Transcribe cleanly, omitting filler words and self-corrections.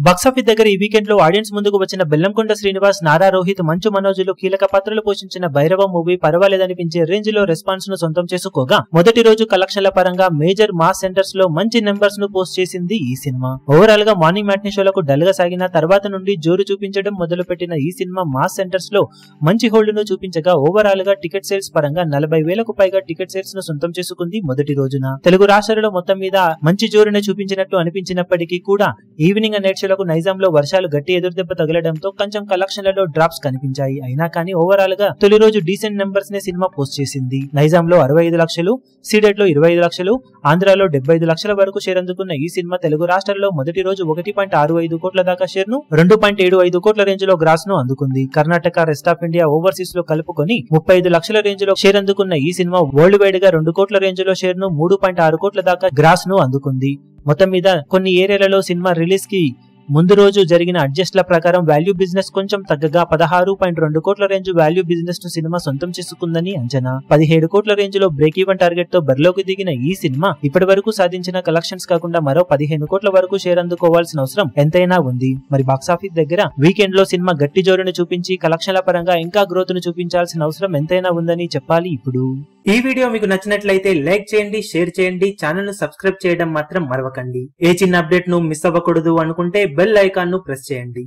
Box office దగ్గర ఈ weekend లో ఆడియన్స్ ముందుకు వచ్చిన బెల్లంకొండ శ్రీనివాస్, నారా రోహిత్, మంచు మనోజులు కీలక పాత్రలు పోషించిన భైరవ మూవీ పర్వాలేదనిపించే రేంజ్ లో రెస్పాన్స్ ను సొంతం చేసుకోగా మొదటి రోజు కలెక్షన్ల పరంగా మేజర్ మాస్ సెంటర్స్ లో మంచి నెంబర్స్ ను పోస్ట్ చేసింది ఈ సినిమా. ఓవరాల్ గా మార్నింగ్ మ్యాట్నీ షోలకు డల్ గా సాగిన తర్వాత నుండి జోరు చూపించడం మొదలుపెట్టిన ఈ సినిమా మాస్ సెంటర్స్ లో మంచి హోల్డ్ ను చూపించగా ఓవరాల్ గా టికెట్ సేల్స్ పరంగా 40,000కు పైగా టికెట్ సేల్స్ ను సొంతం చేసుకుంది మొదటి రోజున. తెలుగు రాష్ట్రాలలో మొత్తం మీద మంచి జోరును చూపించినట్టు అనిపించినప్పటికీ కూడా ఈవినింగ్ నైట్ షోలకు నైజాంలో వర్షాలు గట్టి ఎదురుదెబ్బ తగలడంతో కొంచెం కలెక్షన్లలో డ్రాప్స్ కనిపించాయి. అయినా కానీ ఓవరాల్ గా తొలి రోజు డీసెంట్ నెంబర్స్ నే సినిమా పోస్ట్ చేసింది. నైజాంలో 65 లక్షలు, సీడెడ్ లో 25 లక్షలు, ఆంధ్రాలో 75 లక్షల వరకు షేర్ అందుకున్న ఈ సినిమా తెలుగు రాష్ట్రాల్లో మొదటి రోజు 1.65 కోట్ల దాకా షేర్ ను, 2.75 కోట్ల రేంజ్ లో గ్రాస్ ను అందుకుంది. Karnataka, rest of India, overseas లో కలుపుకొని 35 లక్షల రేంజ్ లో షేర్ అందుకున్న ఈ సినిమా వరల్డ్ వైడ్ గా 2 కోట్ల రేంజ్ లో షేర్ ను, 3.6 కోట్ల దాకా గ్రాస్ ను అందుకుంది. మొత్తం మీద కొన్ని ఏరియాలలో సినిమా రిలీజ్ కి ముందు రోజు జరిగిన అడ్జస్ట్ల ప్రకారం వాల్యూ బిజినెస్ కొంచెం తగ్గగా 16.2 కోట్ల రేంజ్ వాల్యూ బిజినెస్ ను సినిమా సొంతం చేసుకుందని అంచనా. 17 కోట్ల రేంజ్ లో బ్రేక్ ఈవెన్ టార్గెట్ తో బరిలోకి దిగిన ఈ సినిమా ఇప్పటి వరకు సాధించిన కలెక్షన్స్ కాకుండా మరో 15 కోట్ల వరకు షేర్ అందుకోవాల్సిన అవసరం ఎంతైనా ఉంది. మరి బాక్సాఫీస్ దగ్గర వీకెండ్ లో సినిమా గట్టి జోరును చూపించి కలెక్షన్ల పరంగా ఇంకా గ్రోత్ ను చూపించాల్సిన అవసరం ఎంతైనా ఉందని చెప్పాలి. ఇప్పుడు ఈ వీడియో మీకు నచ్చినట్లయితే లైక్ చేయండి, షేర్ చేయండి, ఛానల్ ను సబ్స్క్రైబ్ చేయడం మాత్రం మరవకండి. ఏ చిన్న అప్డేట్ ను మిస్ అవ్వకూడదు అనుకుంటే బెల్ ఐకాన్ ను ప్రెస్ చేయండి.